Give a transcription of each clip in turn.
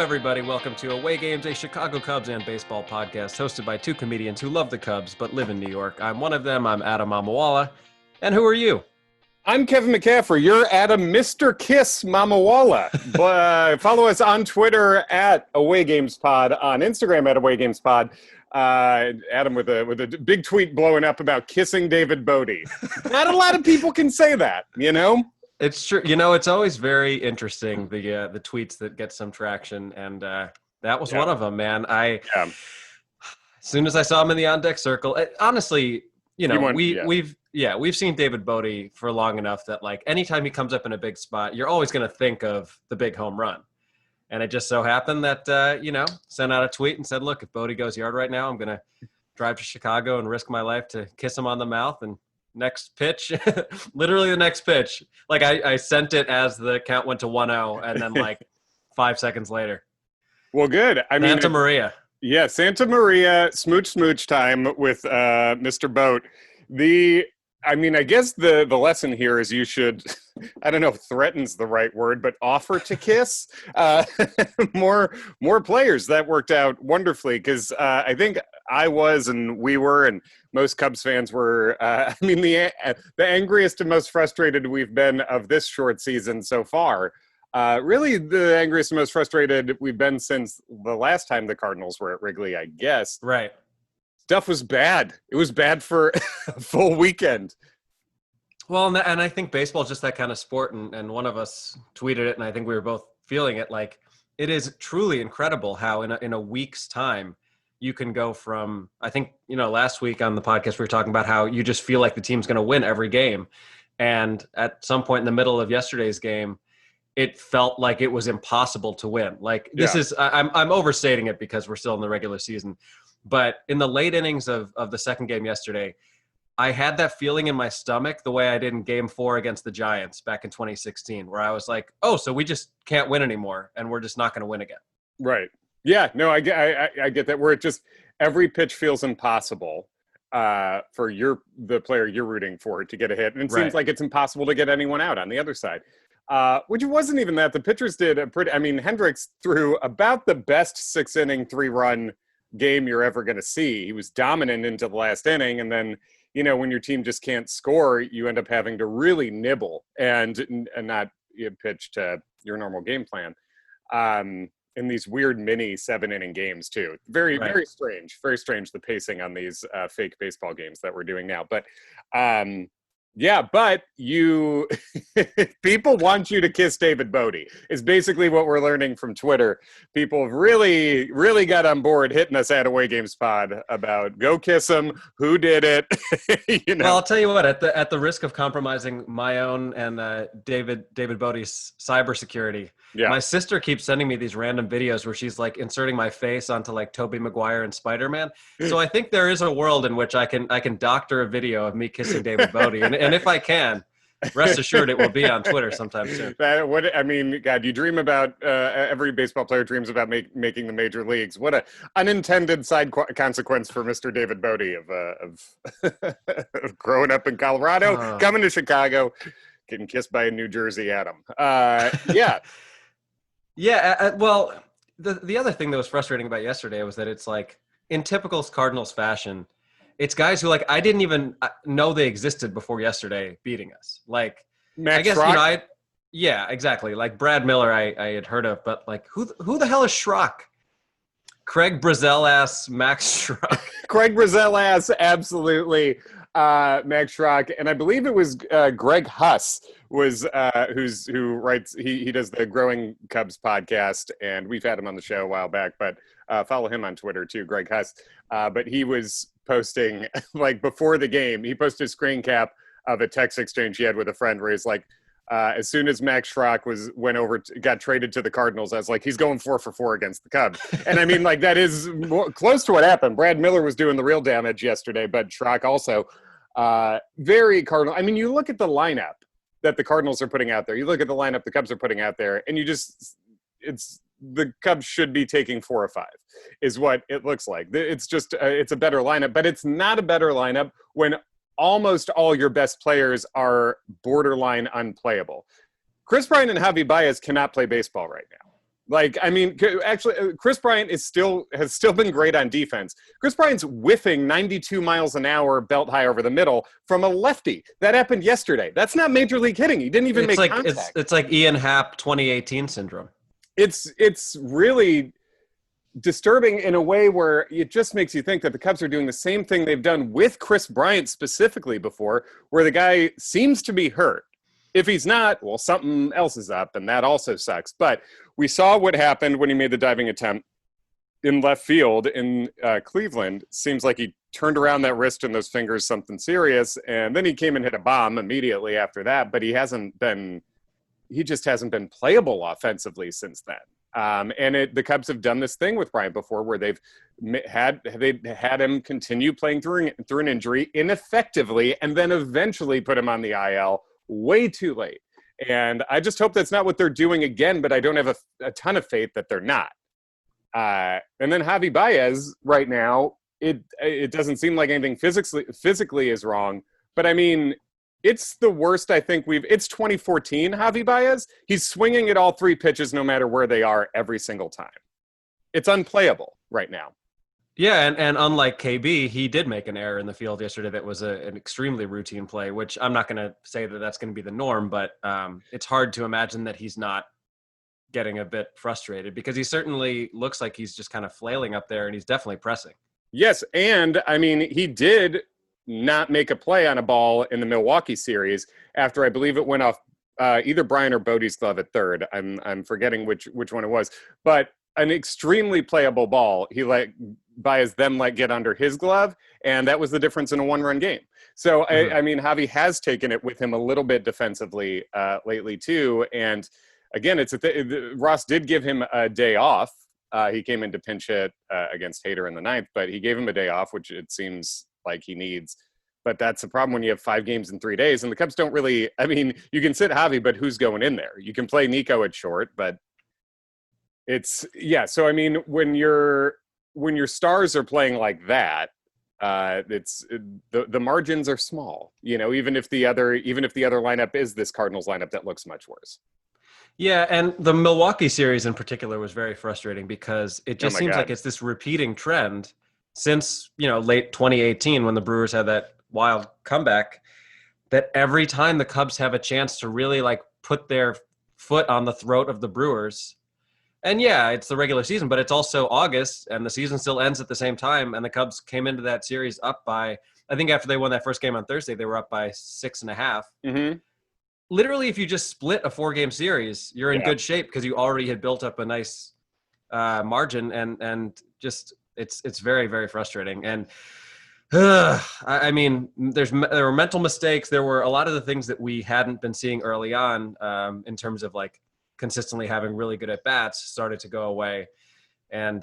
everybody. Welcome to Away Games, a Chicago Cubs and baseball podcast hosted by two comedians who love the Cubs but live in New York. I'm one of them. I'm Adam Mamawala. And who are you? I'm Kevin McCaffrey. You're Adam Mr. Kiss Mamawala. Follow us on Twitter at Away Games Pod, on Instagram at Away Games Pod. Adam with a big tweet blowing up about kissing David Bote. Not a lot of people can say that, you know? It's true. You know, it's always very interesting, the tweets that get some traction, and that was one of them, man. As soon as I saw him in the on-deck circle, honestly, you know, we've seen David Bote for long enough that, like, anytime he comes up in a big spot, you're always going to think of the big home run. And it just so happened that, sent out a tweet and said, look, if Bote goes yard right now, I'm going to drive to Chicago and risk my life to kiss him on the mouth. And next pitch, literally the next pitch, like I sent it as the count went to 1-0, and then like 5 seconds later. Well, good. Santa Maria. Yeah, Santa Maria smooch time with Mr. Bote. I guess the lesson here is you should, I don't know if threaten's the right word, but offer to kiss more players. That worked out wonderfully because I think I was, and we were, and most Cubs fans were, the angriest and most frustrated we've been of this short season so far. Really the angriest and most frustrated we've been since the last time the Cardinals were at Wrigley, I guess. Right. Stuff was bad. It was bad for a full weekend. Well, and I think baseball is just that kind of sport, and one of us tweeted it, and I think we were both feeling it. Like, it is truly incredible how in a week's time you can go from, I think, last week on the podcast we were talking about how you just feel like the team's going to win every game. And at some point in the middle of yesterday's game, it felt like it was impossible to win. Like, this is, I'm overstating it because we're still in the regular season. But in the late innings of the second game yesterday, I had that feeling in my stomach the way I did in Game 4 against the Giants back in 2016, where I was like, oh, so we just can't win anymore, and we're just not going to win again. Right. Yeah, no, I get that, where it just every pitch feels impossible for the player you're rooting for to get a hit. And it seems like it's impossible to get anyone out on the other side. Which wasn't even that. The pitchers did Hendricks threw about the best 6-inning, 3-run game you're ever going to see. He was dominant into the last inning, and then when your team just can't score, you end up having to really nibble and not pitch to your normal game plan in these weird mini 7-inning games too. Very strange, the pacing on these fake baseball games that we're doing now. But but you people want you to kiss David Bote is basically what we're learning from Twitter. People have really, really got on board hitting us at Away Games Pod about go kiss him, who did it. Well, I'll tell you what, at the risk of compromising my own and David Bote's cybersecurity, my sister keeps sending me these random videos where she's like inserting my face onto like Tobey Maguire and Spider-Man. So I think there is a world in which I can doctor a video of me kissing David Bote, and if I can, rest assured it will be on Twitter sometime soon. God, you dream about, every baseball player dreams about making the major leagues. What a unintended side consequence for Mr. David Bote of growing up in Colorado, coming to Chicago, getting kissed by a New Jersey Adam. Well, the other thing that was frustrating about yesterday was that it's like, in typical Cardinals fashion, it's guys who, like, I didn't even know they existed before yesterday beating us. Like, Max I guess, Schrock? Yeah, exactly. Like, Brad Miller I had heard of, but, like, who the hell is Schrock? Craig Brazell-ass Max Schrock. Craig Brazell-ass, absolutely. Max Schrock. And I believe it was Greg Huss who writes, he does the Growing Cubs podcast, and we've had him on the show a while back, but follow him on Twitter too, Greg Huss. But he was posting, like, before the game, he posted a screen cap of a text exchange he had with a friend where he's like, as soon as Max Schrock got traded to the Cardinals, I was like, he's going 4 for 4 against the Cubs. And I mean, like, that is close to what happened. Brad Miller was doing the real damage yesterday, but Schrock also very Cardinal. I mean, you look at the lineup that the Cardinals are putting out there. You look at the lineup the Cubs are putting out there, and the Cubs should be taking 4 or 5 is what it looks like. It's just, it's a better lineup, but it's not a better lineup when almost all your best players are borderline unplayable. Chris Bryant and Javi Baez cannot play baseball right now. Like, I mean, actually, Chris Bryant has still been great on defense. Chris Bryant's whiffing 92 miles an hour belt high over the middle from a lefty. That happened yesterday. That's not major league hitting. He didn't even make contact. It's like Ian Happ 2018 syndrome. It's really disturbing in a way where it just makes you think that the Cubs are doing the same thing they've done with Chris Bryant specifically before, where the guy seems to be hurt. If he's not, well, something else is up, and that also sucks. But we saw what happened when he made the diving attempt in left field in Cleveland. Seems like he turned around that wrist and those fingers, something serious, and then he came and hit a bomb immediately after that. But he just hasn't been playable offensively since then. And the Cubs have done this thing with Bryant before, where they've had him continue playing through an injury ineffectively, and then eventually put him on the IL way too late. And I just hope that's not what they're doing again, but I don't have a ton of faith that they're not. And then Javi Baez right now, it doesn't seem like anything physically is wrong, but I mean, it's the worst I think it's 2014 Javi Baez. He's swinging at all three pitches no matter where they are every single time. It's unplayable right now. Yeah, and unlike KB, he did make an error in the field yesterday that was an extremely routine play, which I'm not going to say that that's going to be the norm, but it's hard to imagine that he's not getting a bit frustrated, because he certainly looks like he's just kind of flailing up there, and he's definitely pressing. Yes, and I mean, he did not make a play on a ball in the Milwaukee series after I believe it went off either Brian or Bote's glove at third. I'm forgetting which one it was, but an extremely playable ball. He Baez then get under his glove, and that was the difference in a one-run game. So, I mean, Javi has taken it with him a little bit defensively lately, too. And, again, Ross did give him a day off. He came in to pinch hit against Hader in the ninth, but he gave him a day off, which it seems like he needs. But that's the problem when you have 5 games in 3 days. And the Cubs don't really – I mean, you can sit Javi, but who's going in there? You can play Nico at short, but it's – yeah, so, I mean, when your stars are playing like that, the margins are small, even if the other lineup is this Cardinals lineup that looks much worse. Yeah, and the Milwaukee series in particular was very frustrating, because it just seems like it's this repeating trend since, late 2018 when the Brewers had that wild comeback, that every time the Cubs have a chance to really put their foot on the throat of the Brewers. And yeah, it's the regular season, but it's also August, and the season still ends at the same time. And the Cubs came into that series up by, I think after they won that first game on Thursday, they were up by 6.5. Mm-hmm. Literally, if you just split a 4-game series, you're in good shape, because you already had built up a nice margin, and just it's very, very frustrating. And I mean, there were mental mistakes. There were a lot of the things that we hadn't been seeing early on in terms of consistently having really good at bats started to go away. And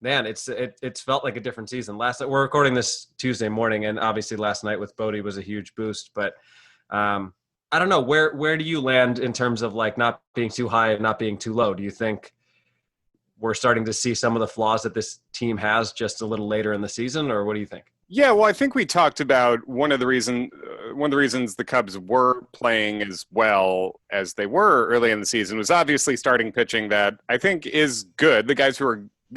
man, it's felt like a different season. We're recording this Tuesday morning, and obviously last night with Bote was a huge boost, but I don't know, where do you land in terms of not being too high and not being too low? Do you think we're starting to see some of the flaws that this team has just a little later in the season, or what do you think? Yeah, well, I think we talked about one of the reasons the Cubs were playing as well as they were early in the season was obviously starting pitching that I think is good. The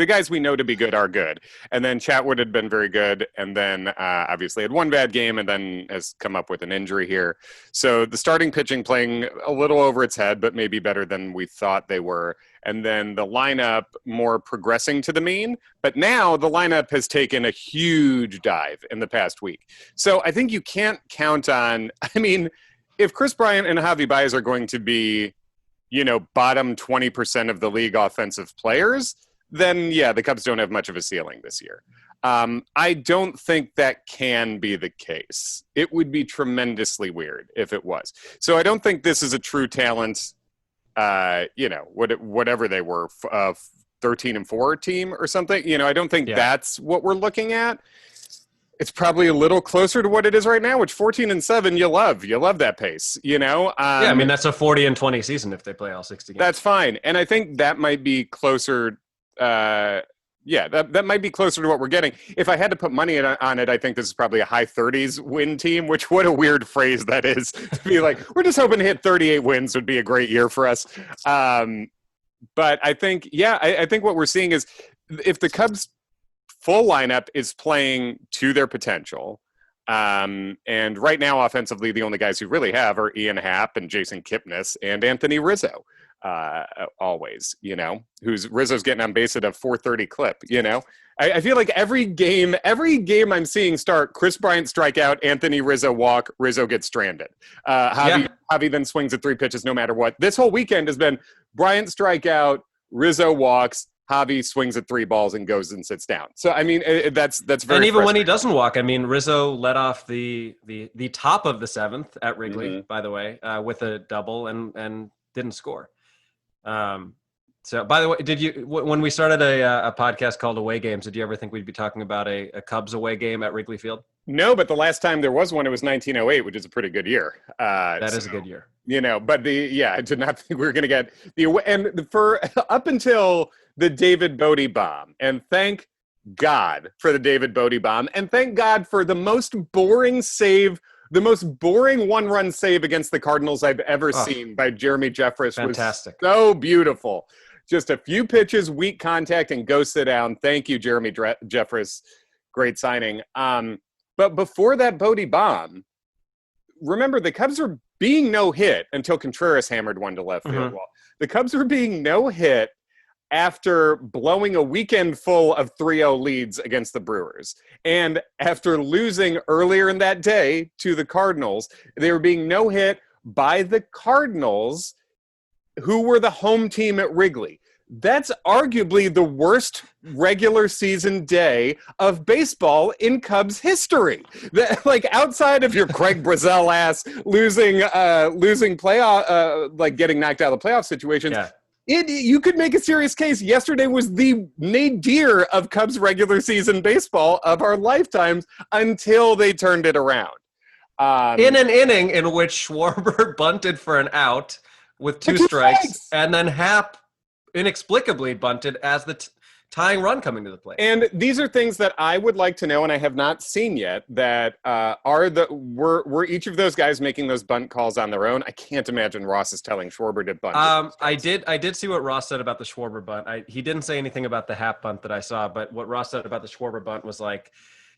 guys we know to be good are good. And then Chatwood had been very good, and then obviously had one bad game and then has come up with an injury here. So the starting pitching playing a little over its head, but maybe better than we thought they were. And then the lineup more progressing to the mean. But now the lineup has taken a huge dive in the past week. So I think you can't count on – I mean, if Chris Bryant and Javi Baez are going to be, bottom 20% of the league offensive players – then, yeah, the Cubs don't have much of a ceiling this year. I don't think that can be the case. It would be tremendously weird if it was. So I don't think this is a true talent, whatever they were, 13-4 team or something. I don't think that's what we're looking at. It's probably a little closer to what it is right now, which 14-7 you love. You love that pace, Yeah, I mean, that's a 40-20 season if they play all 60 games. That's fine. And I think that might be closer that might be closer to what we're getting. If I had to put money on it, I think this is probably a high 30s win team, which what a weird phrase that is to be we're just hoping to hit 38 wins would be a great year for us. But I think, I think what we're seeing is if the Cubs full lineup is playing to their potential, and right now offensively, the only guys who really have are Ian Happ and Jason Kipnis and Anthony Rizzo, always, Rizzo's getting on base at a 430 clip, I feel like every game I'm seeing start, Chris Bryant strikeout, Anthony Rizzo walk, Rizzo gets stranded. Javi then swings at 3 pitches no matter what. This whole weekend has been Bryant strikeout, Rizzo walks, Javi swings at 3 balls and goes and sits down. So, I mean, that's very. And even when he doesn't walk, I mean, Rizzo led off the top of the 7th at Wrigley, by the way, with a double and didn't score. So, by the way, when we started a podcast called Away Games, did you ever think we'd be talking about a Cubs away game at Wrigley Field? No, but the last time there was one, it was 1908, which is a pretty good year. That is a good year. But I did not think we were going to get for up until the David Bote bomb. And thank God for the David Bote bomb. And thank God for the most boring save, the most boring one-run save against the Cardinals I've ever seen by Jeremy Jeffress. Fantastic. Was so beautiful. Just a few pitches, weak contact, and go sit down. Thank you, Jeremy Jeffress. Great signing. But before that Bote bomb, remember the Cubs were being no hit until Contreras hammered one to left field wall. The Cubs were being no hit after blowing a weekend full of 3-0 leads against the Brewers. And after losing earlier in that day to the Cardinals, they were being no hit by the Cardinals, who were the home team at Wrigley. That's arguably the worst regular season day of baseball in Cubs history. Outside of your Craig Brazel ass losing playoff, getting knocked out of the playoff situations, you could make a serious case. Yesterday was the nadir of Cubs regular season baseball of our lifetimes until they turned it around. In an inning in which Schwarber bunted for an out with two strikes, and then Happ inexplicably bunted as the tying run coming to the plate. And these are things that I would like to know, and I have not seen yet, that were each of those guys making those bunt calls on their own? I can't imagine Ross is telling Schwarber to bunt. I did see what Ross said about the Schwarber bunt. He didn't say anything about the Happ bunt that I saw, but what Ross said about the Schwarber bunt was like,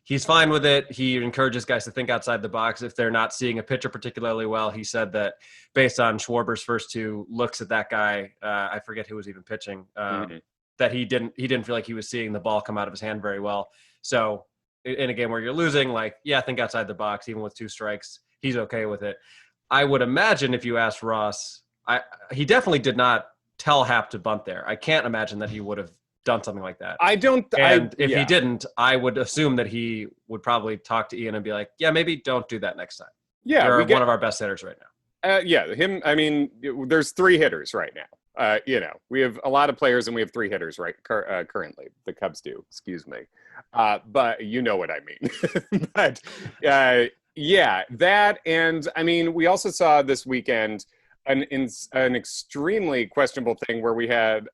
he's fine with it. He encourages guys to think outside the box if they're not seeing a pitcher particularly well. He said that based on Schwarber's first 2 looks at that guy, I forget who was even pitching, that he didn't feel like he was seeing the ball come out of his hand very well. So in a game where you're losing, think outside the box, even with 2 strikes, he's okay with it. I would imagine if you asked Ross, he definitely did not tell Happ to bunt there. I can't imagine that he would have done something like that. If he didn't, I would assume that he would probably talk to Ian and be like, yeah, maybe don't do that next time. Yeah. You're one of our best hitters right now. Him. I mean, there's 3 hitters right now. We have a lot of players and we have 3 hitters currently. The Cubs do, excuse me. But you know what I mean. But that. And I mean, we also saw this weekend an extremely questionable thing where we had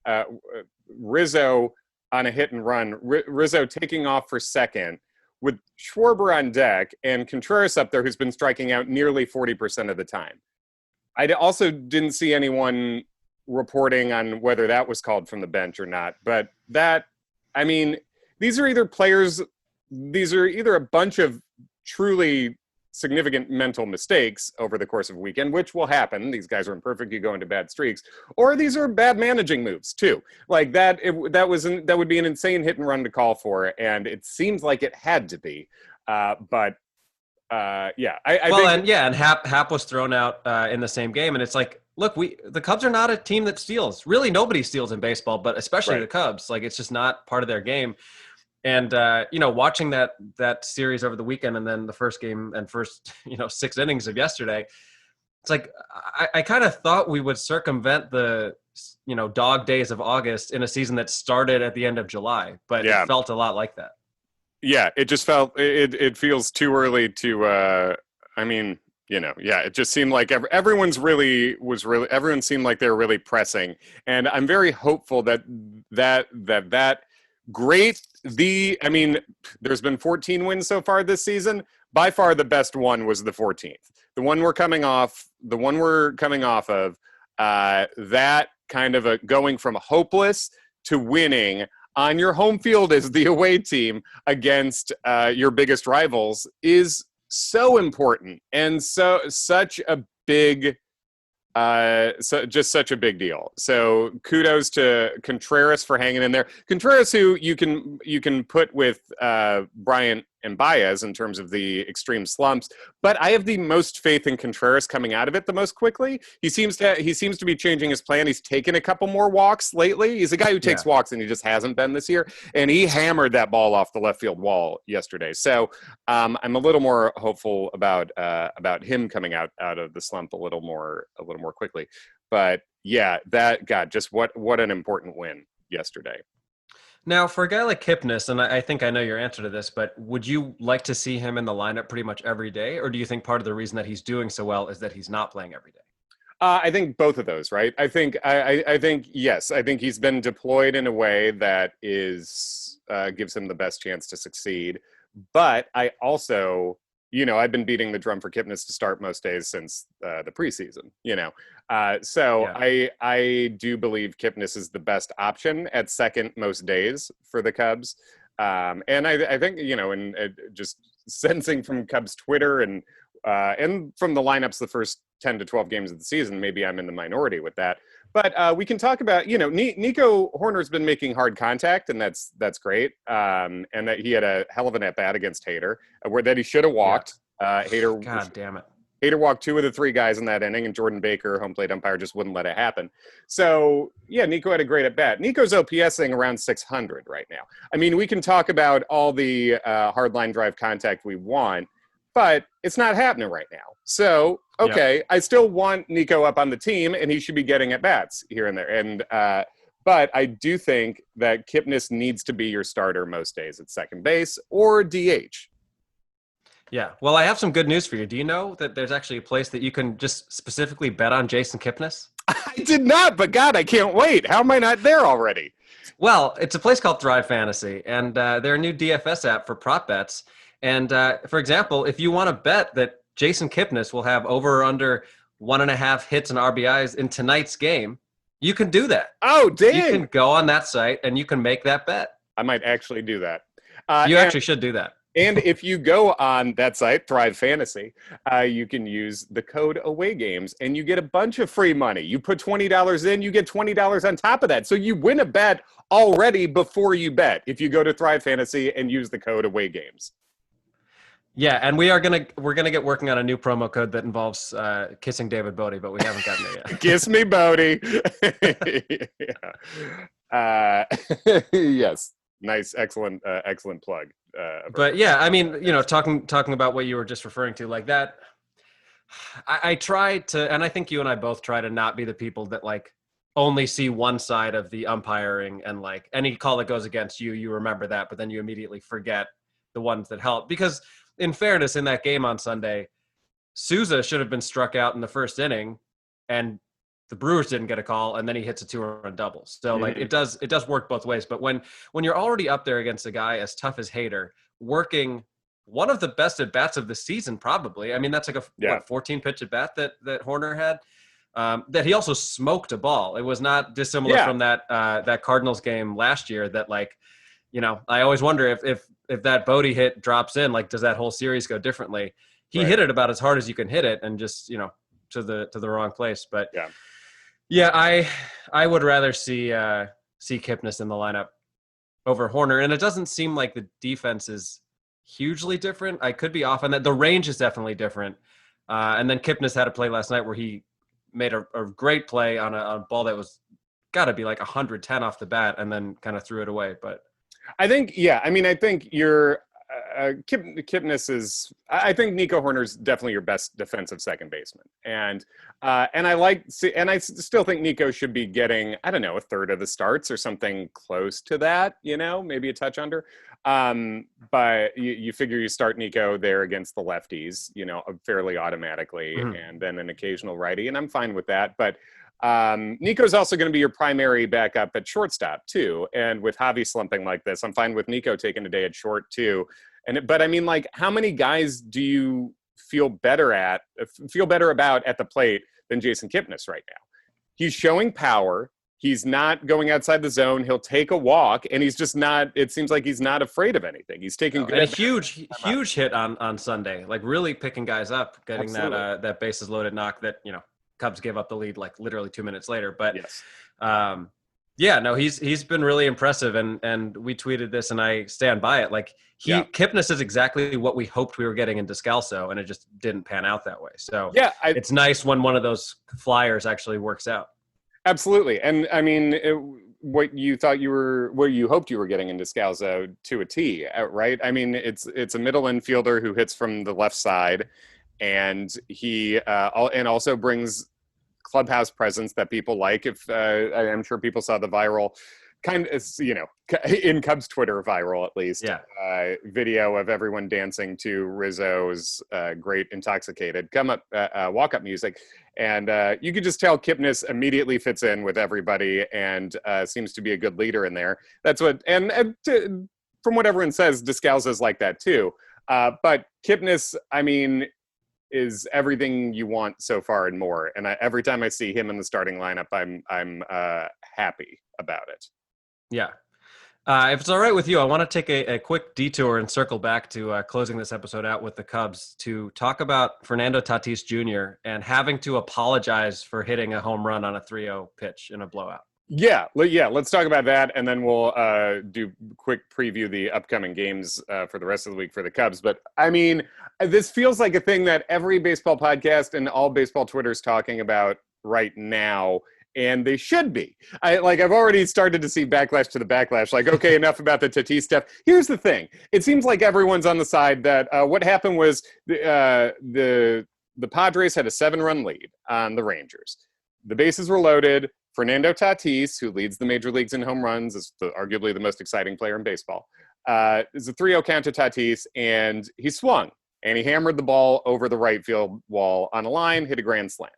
Rizzo on a hit and run, Rizzo taking off for second with Schwarber on deck and Contreras up there, who's been striking out nearly 40% of the time. I also didn't see anyone reporting on whether that was called from the bench or not, but these are either a bunch of truly significant mental mistakes over the course of a weekend, which will happen. These guys are imperfect. You go into bad streaks, or these are bad managing moves too. That would be an insane hit and run to call for, and it seems like it had to be. And Happ was thrown out in the same game, and it's like, look, the Cubs are not a team that steals. Really, nobody steals in baseball, but especially the Cubs. It's just not part of their game. And, watching that series over the weekend and then the first game and first, 6 innings of yesterday, it's like I kind of thought we would circumvent the, dog days of August in a season that started at the end of July. But it felt a lot like that. Yeah, it just felt it feels too early to it just seemed like everyone seemed like they were really pressing. And I'm very hopeful that great. There's been 14 wins so far this season. By far the best one was the 14th. The one we're coming off of, that kind of going from hopeless to winning on your home field as the away team against your biggest rivals is so important, and such a big just such a big deal. So kudos to Contreras for hanging in there. Contreras, who you can put with Bryant and Baez in terms of the extreme slumps, but I have the most faith in Contreras coming out of it the most quickly. He seems to be changing his plan. He's taken a couple more walks lately. He's a guy who takes walks, and he just hasn't been this year. And he hammered that ball off the left field wall yesterday. So I'm a little more hopeful about him coming out of the slump a little more quickly. But yeah, just what an important win yesterday. Now, for a guy like Kipnis, and I think I know your answer to this, but would you like to see him in the lineup pretty much every day? Or do you think part of the reason that he's doing so well is that he's not playing every day? I think both of those, right? I think yes. I think he's been deployed in a way that gives him the best chance to succeed. But I also, I've been beating the drum for Kipnis to start most days since the preseason, I do believe Kipnis is the best option at second most days for the Cubs. And I think, and just sensing from Cubs Twitter and from the lineups the first 10 to 12 games of the season, maybe I'm in the minority with that. But we can talk about, Nico Hoerner's been making hard contact, and that's great. And that he had a hell of an at-bat against Hader, that he should have walked. Hader, God damn it. Hader walked 2 of the 3 guys in that inning, and Jordan Baker, home plate umpire, just wouldn't let it happen. So, yeah, Nico had a great at-bat. Nico's OPSing around 600 right now. I mean, we can talk about all the hard line drive contact we want, but it's not happening right now. So, okay, I still want Nico up on the team, and he should be getting at-bats here and there. And but I do think that Kipnis needs to be your starter most days at second base or DH. Yeah. Well, I have some good news for you. Do you know that there's actually a place that you can just specifically bet on Jason Kipnis? I did not, but God, I can't wait. How am I not there already? Well, it's a place called Thrive Fantasy, and they're a new DFS app for prop bets. And for example, if you want to bet that Jason Kipnis will have over or under 1.5 hits and RBIs in tonight's game, you can do that. Oh, dang. You can go on that site and you can make that bet. I might actually do that. You actually should do that. And if you go on that site, Thrive Fantasy, you can use the code AWAYGAMES, and you get a bunch of free money. You put $20 in, you get $20 on top of that. So you win a bet already before you bet if you go to Thrive Fantasy and use the code AWAYGAMES. Yeah, and we're gonna get working on a new promo code that involves kissing David Bote, but we haven't gotten it yet. Kiss me, Bote. Yes, nice, excellent plug. But yeah, I mean, talking about what you were just referring to, like that. I try to, and I think you and I both try to not be the people that like only see one side of the umpiring, and like any call that goes against you, you remember that, but then you immediately forget the ones that help. Because in fairness, in that game on Sunday, Souza should have been struck out in the first inning, and the Brewers didn't get a call, and then he hits a 2-run double. So like it does work both ways. But when you're already up there against a guy as tough as Hader, working one of the best at bats of the season, probably. I mean, that's like a 14 pitch at bat that Hoerner had. That he also smoked a ball. It was not dissimilar from that Cardinals game last year. That like, I always wonder if that Bote hit drops in, like, does that whole series go differently? He hit it about as hard as you can hit it, and just to the wrong place. But yeah, I would rather see Kipnis in the lineup over Hoerner, and it doesn't seem like the defense is hugely different. I could be off on that. The range is definitely different. And then Kipnis had a play last night where he made a great play on a ball that was got to be like 110 off the bat, and then kind of threw it away. But I think, I think you're Kipnis is. I think Nico Hoerner's definitely your best defensive second baseman, and I still think Nico should be getting, I don't know, a third of the starts or something close to that. Maybe a touch under. But you figure you start Nico there against the lefties, fairly automatically, and then an occasional righty, and I'm fine with that. But Nico's also going to be your primary backup at shortstop too. And with Javi slumping like this, I'm fine with Nico taking a day at short too. But I mean, like, how many guys do you feel better about at the plate than Jason Kipnis right now? He's showing power. He's not going outside the zone. He'll take a walk, and he's just not. It seems like he's not afraid of anything. He's taking good. And a huge hit on Sunday, like really picking guys up, getting that bases loaded knock that Cubs gave up the lead like literally 2 minutes later. But yes. He's been really impressive, and we tweeted this, and I stand by it. Like Kipnis is exactly what we hoped we were getting in Descalso, and it just didn't pan out that way. So it's nice when one of those flyers actually works out. Absolutely. And I mean, what you hoped you were getting in Descalso to a T, right? I mean, it's a middle infielder who hits from the left side, and he also brings clubhouse presence that people like. If I'm sure people saw the viral in Cubs Twitter viral, at least, video of everyone dancing to Rizzo's great Intoxicated walk up music. And you could just tell Kipnis immediately fits in with everybody and seems to be a good leader in there. That's what, from what everyone says, Descalzo's like that too. But Kipnis, I mean, is everything you want so far and more. And every time I see him in the starting lineup, I'm happy about it. Yeah. If it's all right with you, I want to take a quick detour and circle back to closing this episode out with the Cubs to talk about Fernando Tatis Jr. and having to apologize for hitting a home run on a 3-0 pitch in a blowout. Yeah, let's talk about that, and then we'll do quick preview the upcoming games for the rest of the week for the Cubs. But, I mean, this feels like a thing that every baseball podcast and all baseball Twitter's talking about right now, and they should be. I've already started to see backlash to the backlash. Like, okay, enough about the Tatis stuff. Here's the thing. It seems like everyone's on the side that what happened was the Padres had a 7-run lead on the Rangers. The bases were loaded. Fernando Tatis, who leads the major leagues in home runs, is arguably the most exciting player in baseball, is a 3-0 count to Tatis, and he swung. And he hammered the ball over the right field wall on a line, hit a grand slam.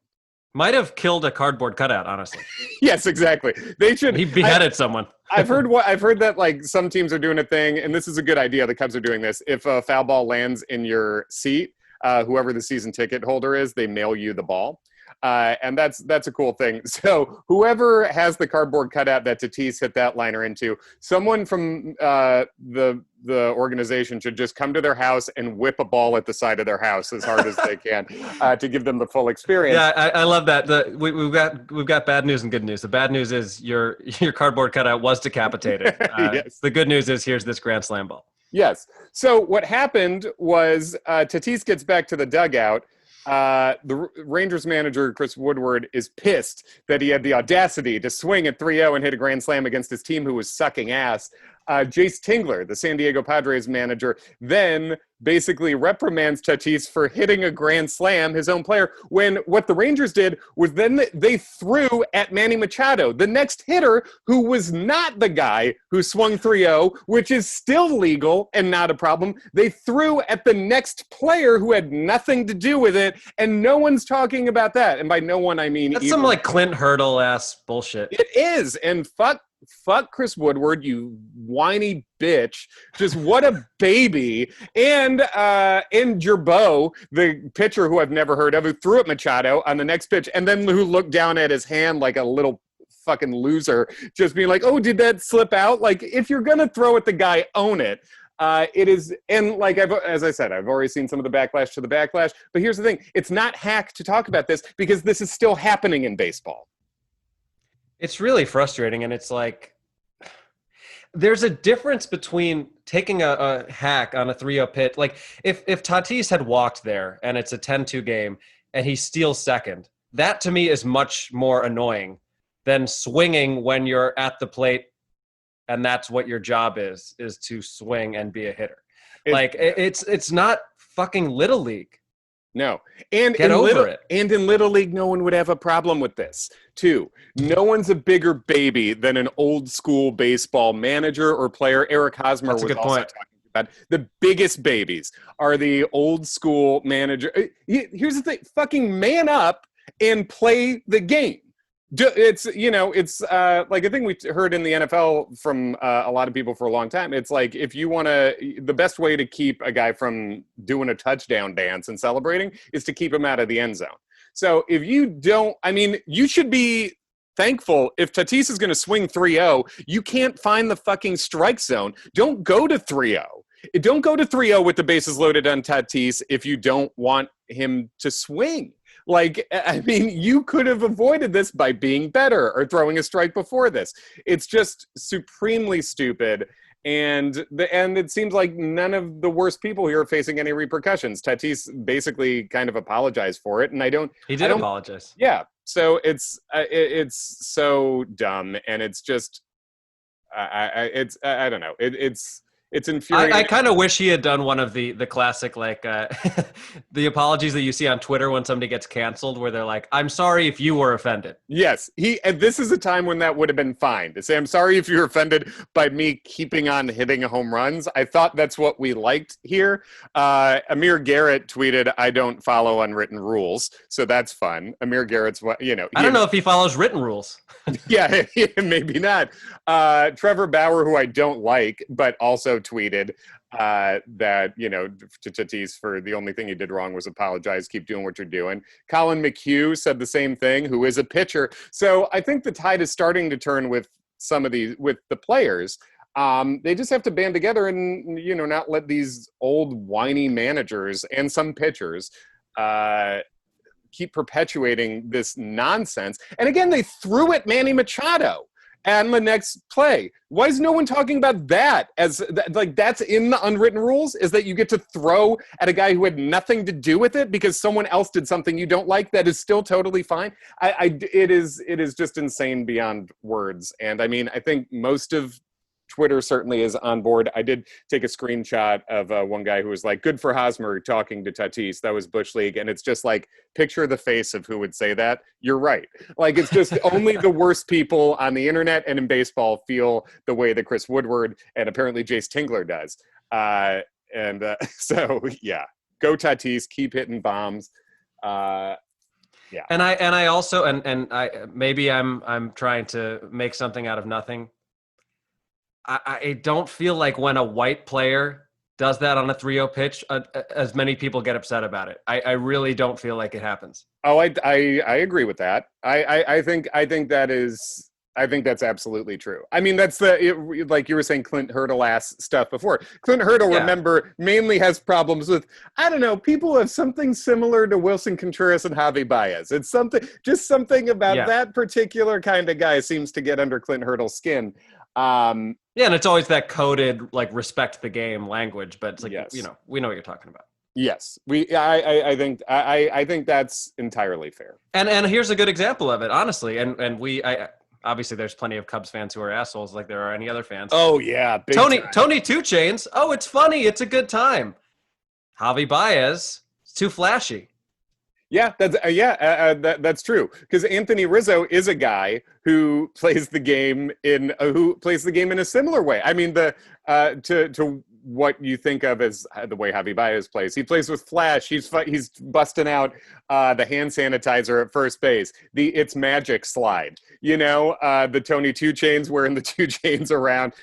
Might have killed a cardboard cutout, honestly. Yes, exactly. They should. He beheaded someone. I've heard that like some teams are doing a thing, and this is a good idea. The Cubs are doing this. If a foul ball lands in your seat, whoever the season ticket holder is, they mail you the ball. And that's a cool thing. So whoever has the cardboard cutout that Tatis hit that liner into, someone from the organization should just come to their house and whip a ball at the side of their house as hard as they can to give them the full experience. Yeah, I love that. We've got bad news and good news. The bad news is your cardboard cutout was decapitated. Yes. The good news is here's this grand slam ball. Yes. So what happened was Tatis gets back to the dugout. The Rangers manager, Chris Woodward, is pissed that he had the audacity to swing at 3-0 and hit a grand slam against his team who was sucking ass. Jace Tingler, the San Diego Padres manager, then basically reprimands Tatis for hitting a grand slam, his own player, when what the Rangers did was then they threw at Manny Machado, the next hitter, who was not the guy who swung 3-0, which is still legal and not a problem. They threw at the next player who had nothing to do with it, and no one's talking about that. And by no one, I mean... That's some like Clint Hurdle-ass bullshit. It is, and fuck Chris Woodward, you whiny bitch. Just what a baby. And Gerbeau, the pitcher who I've never heard of, who threw at Machado on the next pitch, and then who looked down at his hand like a little fucking loser, just being like, oh, did that slip out? Like, if you're going to throw at the guy, own it. It is, and like as I said, I've already seen some of the backlash to the backlash, but here's the thing. It's not hack to talk about this because this is still happening in baseball. It's really frustrating, and it's like there's a difference between taking a hack on a 3-0 pitch. Like if Tatis had walked there and it's a 10-2 game and he steals second, that to me is much more annoying than swinging when you're at the plate and that's what your job is to swing and be a hitter. It's not fucking Little League. No. And Get over it. And in Little League, no one would have a problem with this, too. No one's a bigger baby than an old school baseball manager or player. Eric Hosmer was also talking about the biggest babies are the old school manager. Here's the thing. Fucking man up and play the game. It's like a thing we heard in the NFL from a lot of people for a long time. It's like, if you want to, the best way to keep a guy from doing a touchdown dance and celebrating is to keep him out of the end zone. So if you don't, I mean, you should be thankful if Tatis is going to swing 3-0, you can't find the fucking strike zone. Don't go to 3-0. Don't go to 3-0 with the bases loaded on Tatis if you don't want him to swing. Like, I mean, you could have avoided this by being better or throwing a strike before this. It's just supremely stupid. And it seems like none of the worst people here are facing any repercussions. Tatis basically kind of apologized for it, and He did apologize. Yeah, so it's so dumb, and it's just I don't know. It's infuriating. I kind of wish he had done one of the classic, like, the apologies that you see on Twitter when somebody gets canceled, where they're like, I'm sorry if you were offended. Yes, and this is a time when that would have been fine. To say, I'm sorry if you're offended by me keeping on hitting home runs. I thought that's what we liked here. Amir Garrett tweeted, I don't follow unwritten rules. So that's fun. Amir Garrett's, I don't know if he follows written rules. Yeah, maybe not. Trevor Bauer, who I don't like, but also tweeted that, to Tatis for the only thing he did wrong was apologize, keep doing what you're doing. Colin McHugh said the same thing, who is a pitcher. So I think the tide is starting to turn with with the players. They just have to band together and, not let these old whiny managers and some pitchers keep perpetuating this nonsense. And again, they threw at Manny Machado and the next play. Why is no one talking about that? That's in the unwritten rules, is that you get to throw at a guy who had nothing to do with it because someone else did something you don't like. That is still totally fine. It is just insane beyond words. And I mean, I think most of Twitter certainly is on board. I did take a screenshot of one guy who was like, good for Hosmer talking to Tatis. That was Bush League. And it's just like, picture the face of who would say that. You're right. Like, it's just only the worst people on the internet and in baseball feel the way that Chris Woodward and apparently Jace Tingler does. So, yeah, go Tatis, keep hitting bombs. Yeah. And I also, and maybe I'm trying to make something out of nothing. I don't feel like when a white player does that on a 3-0 pitch, as many people get upset about it. I really don't feel like it happens. Oh, I agree with that. I think that's absolutely true. I mean, that's like you were saying, Clint Hurdle-ass stuff before. Clint Hurdle, remember, mainly has problems with, I don't know, people who have something similar to Wilson Contreras and Javi Baez. It's something about that particular kind of guy seems to get under Clint Hurdle's skin. And it's always that coded, like, respect the game language, but it's like, we know what you're talking about. Yes, I think that's entirely fair. And here's a good example of it, honestly. And obviously there's plenty of Cubs fans who are assholes, like there are any other fans. Oh yeah, Tony Two Chains. Oh, it's funny. It's a good time. Javi Baez. It's too flashy. Yeah, that's true. Because Anthony Rizzo is a guy who plays the game in a similar way. I mean, to what you think of as the way Javi Baez plays. He plays with flash. He's busting out the hand sanitizer at first base. It's magic slide. The Tony Two Chains wearing the 2 chains around.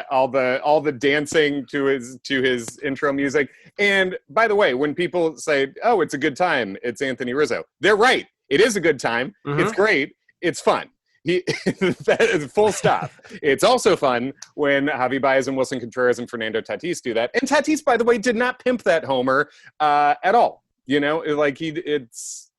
All the dancing to his intro music. And by the way, when people say, "Oh, it's a good time," it's Anthony Rizzo. They're right. It is a good time. Mm-hmm. It's great. It's fun. That is full stop. It's also fun when Javi Baez and Wilson Contreras and Fernando Tatis do that. And Tatis, by the way, did not pimp that homer at all. It's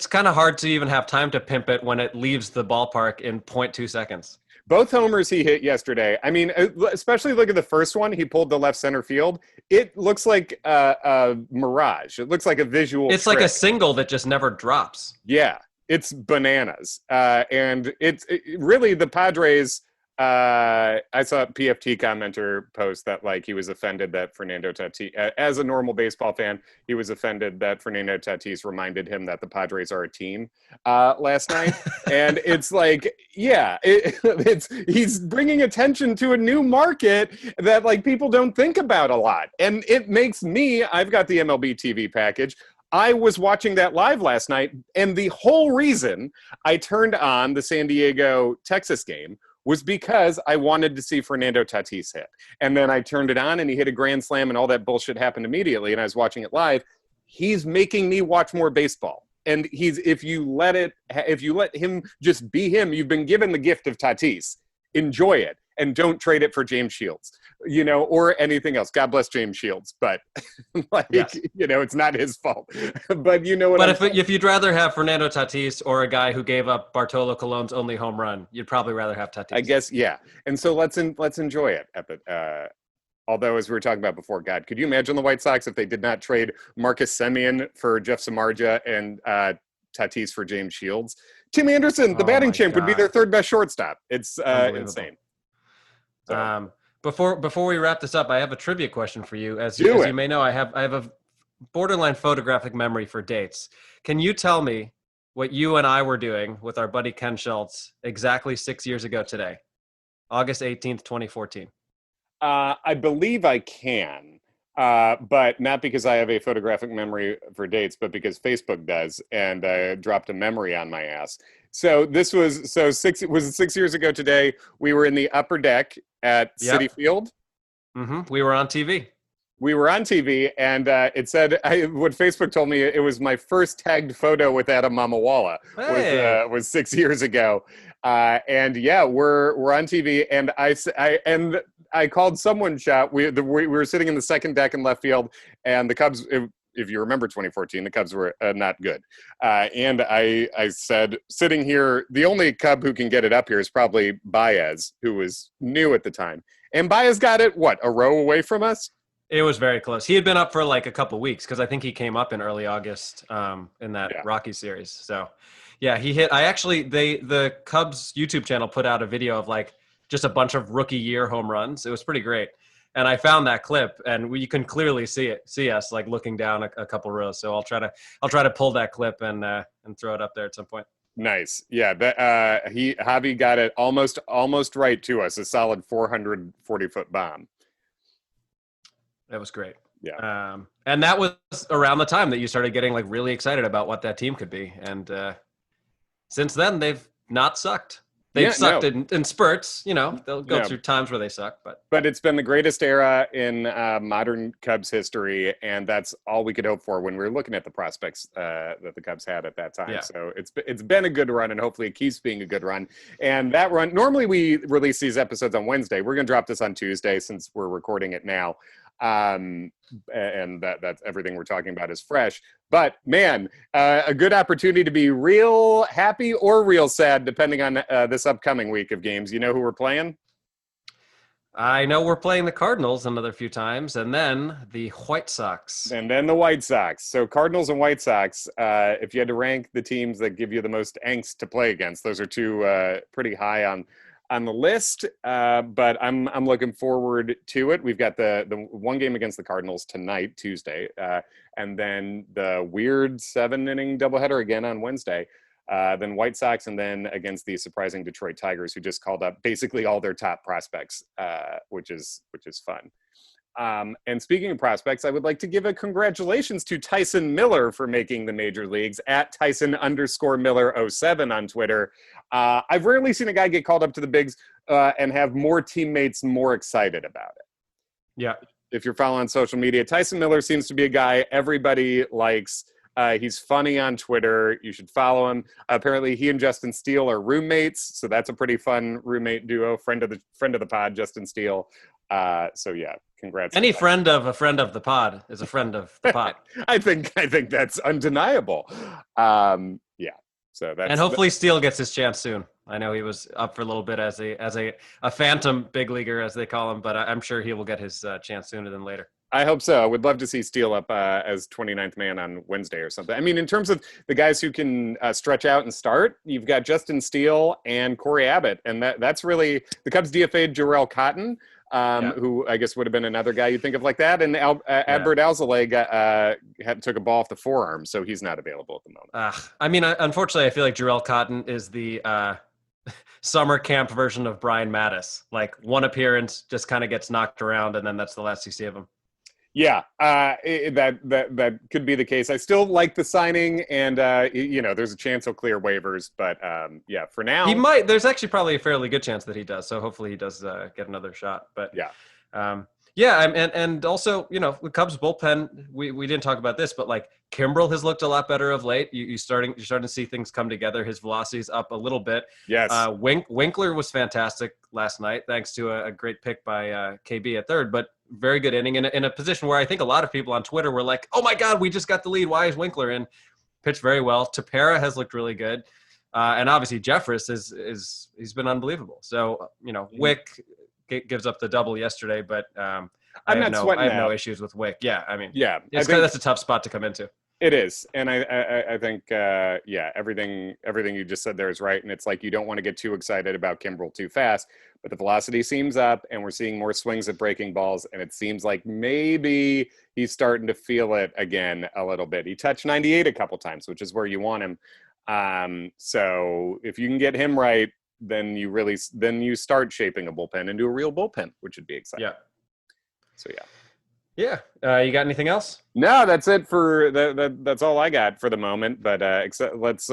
kind of hard to even have time to pimp it when it leaves the ballpark in 0.2 seconds. Both homers he hit yesterday. I mean, especially look at the first one. He pulled to left center field. It looks like a mirage. It looks like a visual It's trick. Like a single that just never drops. Yeah. It's bananas. And it's really the Padres. I saw a PFT commenter post that like he was offended that Fernando Tatis, as a normal baseball fan, he was offended that Fernando Tatis reminded him that the Padres are a team last night. And it's like, he's bringing attention to a new market that like people don't think about a lot. And it makes me, I've got the MLB TV package. I was watching that live last night, and the whole reason I turned on the San Diego-Texas game was because I wanted to see Fernando Tatis hit. And then I turned it on, and he hit a grand slam, and all that bullshit happened immediately, and I was watching it live. He's making me watch more baseball. And if you let him just be him, you've been given the gift of Tatis. Enjoy it, and don't trade it for James Shields, or anything else. God bless James Shields, but Yes. it's not his fault. But you know what? But if you'd rather have Fernando Tatis or a guy who gave up Bartolo Colon's only home run, you'd probably rather have Tatis. I guess, yeah. And so let's enjoy it. Although, as we were talking about before, God, could you imagine the White Sox if they did not trade Marcus Semien for Jeff Samardzija and Tatis for James Shields? Tim Anderson, the batting champ, would be their third best shortstop. It's insane. So. Before we wrap this up, I have a trivia question for you. As you may know, I have a borderline photographic memory for dates. Can you tell me what you and I were doing with our buddy Ken Schultz exactly 6 years ago today, August 18th, 2014? I believe I can, but not because I have a photographic memory for dates, but because Facebook does, and I dropped a memory on my ass. So this was 6 years ago today. We were in the upper deck at Citi Field. Mm-hmm. We were on TV. And it said, what Facebook told me, it was my first tagged photo with Adam Mamawala. Hey. Was 6 years ago. And yeah, we're on TV, and I called someone shot. We were sitting in the second deck in left field, and the Cubs, if you remember 2014, the Cubs were not good. And I said, sitting here, the only Cub who can get it up here is probably Baez, who was new at the time. And Baez got it, a row away from us? It was very close. He had been up for like a couple weeks because I think he came up in early August in that Rocky series. So, yeah, he hit. The Cubs YouTube channel put out a video of like just a bunch of rookie year home runs. It was pretty great. And I found that clip, and you can clearly see us like looking down a couple rows. So I'll try to pull that clip and throw it up there at some point. Nice. Yeah. Javi got it almost right to us. A solid 440-foot bomb. That was great. Yeah. And that was around the time that you started getting like really excited about what that team could be. And since then, they've not sucked. They've sucked in spurts. They'll go through times where they suck. But it's been the greatest era in modern Cubs history, and that's all we could hope for when we were looking at the prospects that the Cubs had at that time. Yeah. So it's been a good run, and hopefully it keeps being a good run. And that run, normally we release these episodes on Wednesday. We're going to drop this on Tuesday since we're recording it now. And that's everything we're talking about is fresh. But man, a good opportunity to be real happy or real sad, depending on this upcoming week of games. You know who we're playing? I know we're playing the Cardinals another few times, and then the White Sox. So Cardinals and White Sox, if you had to rank the teams that give you the most angst to play against, those are two pretty high on the list, but I'm looking forward to it. We've got the one game against the Cardinals tonight, Tuesday, and then the weird 7-inning doubleheader again on Wednesday. Then White Sox, and then against the surprising Detroit Tigers, who just called up basically all their top prospects, which is fun. And speaking of prospects, I would like to give a congratulations to Tyson Miller for making the major leagues at Tyson_Miller07 on Twitter. I've rarely seen a guy get called up to the bigs and have more teammates more excited about it. Yeah. If you're following social media, Tyson Miller seems to be a guy everybody likes. He's funny on Twitter. You should follow him. Apparently, he and Justin Steele are roommates, so that's a pretty fun roommate duo. Friend of the pod, Justin Steele. So yeah, congrats. Any friend of a friend of the pod is a friend of the pod. I think that's undeniable. Yeah. So that's, and hopefully Steele gets his chance soon. I know he was up for a little bit as a phantom big leaguer, as they call him, but I'm sure he will get his chance sooner than later. I hope so. I would love to see Steele up as 29th man on Wednesday or something. I mean, in terms of the guys who can stretch out and start, you've got Justin Steele and Corey Abbott, and that's really the Cubs DFA'd Jarrell Cotton, who I guess would have been another guy you'd think of like that, and Adbert Alzolay took a ball off the forearm, so he's not available at the moment. I mean, unfortunately, I feel like Jarrell Cotton is the summer camp version of Brian Mattis. Like one appearance, just kind of gets knocked around, and then that's the last you see of him. Yeah, that could be the case. I still like the signing, and there's a chance he'll clear waivers, but for now he might. There's actually probably a fairly good chance that he does. So hopefully he does get another shot. But Yeah, and also, the Cubs bullpen, we didn't talk about this, but like Kimbrel has looked a lot better of late. You're starting to see things come together. His velocity's up a little bit. Yes. Winkler was fantastic last night, thanks to a great pick by KB at third, but very good inning in a position where I think a lot of people on Twitter were like, "Oh my God, we just got the lead. Why is Winkler in?" Pitched very well. Tepera has looked really good, and obviously Jeffress he's been unbelievable. So Wick gives up the double yesterday, but I have no issues with Wick. Yeah, I mean, that's a tough spot to come into. It is, and I think everything you just said there is right, and it's like you don't want to get too excited about Kimbrel too fast, but the velocity seems up, and we're seeing more swings at breaking balls, and it seems like maybe he's starting to feel it again a little bit. He touched 98 a couple times, which is where you want him. So if you can get him right, then you start shaping a bullpen into a real bullpen, which would be exciting. Yeah. So yeah. Yeah. You got anything else? No, that's it for that's all I got for the moment. But let's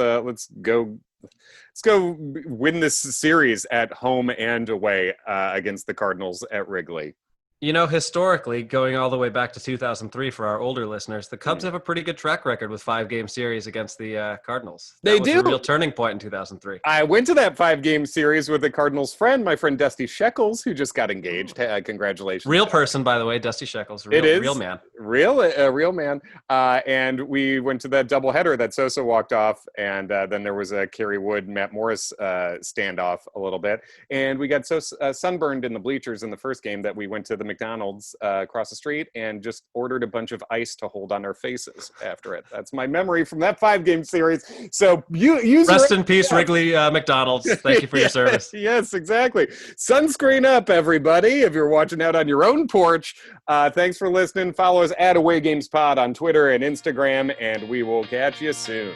go win this series at home and away against the Cardinals at Wrigley. Historically, going all the way back to 2003 for our older listeners, the Cubs have a pretty good track record with 5-game series against the Cardinals. That was a real turning point in 2003. I went to that 5-game series with a Cardinals friend, my friend Dusty Shekels, who just got engaged. Congratulations. Real person, by the way, Dusty Shekels. Real man. A real man. And we went to that doubleheader that Sosa walked off, and then there was a Kerry Wood, Matt Morris standoff a little bit. And we got so sunburned in the bleachers in the first game that we went to the McDonald's across the street and just ordered a bunch of ice to hold on our faces after it. That's my memory from that 5-game series. So rest in peace, Wrigley McDonald's. Thank you for your service. Yes, exactly. Sunscreen up, everybody. If you're watching out on your own porch, thanks for listening. Follow us at Away Games Pod on Twitter and Instagram, and we will catch you soon.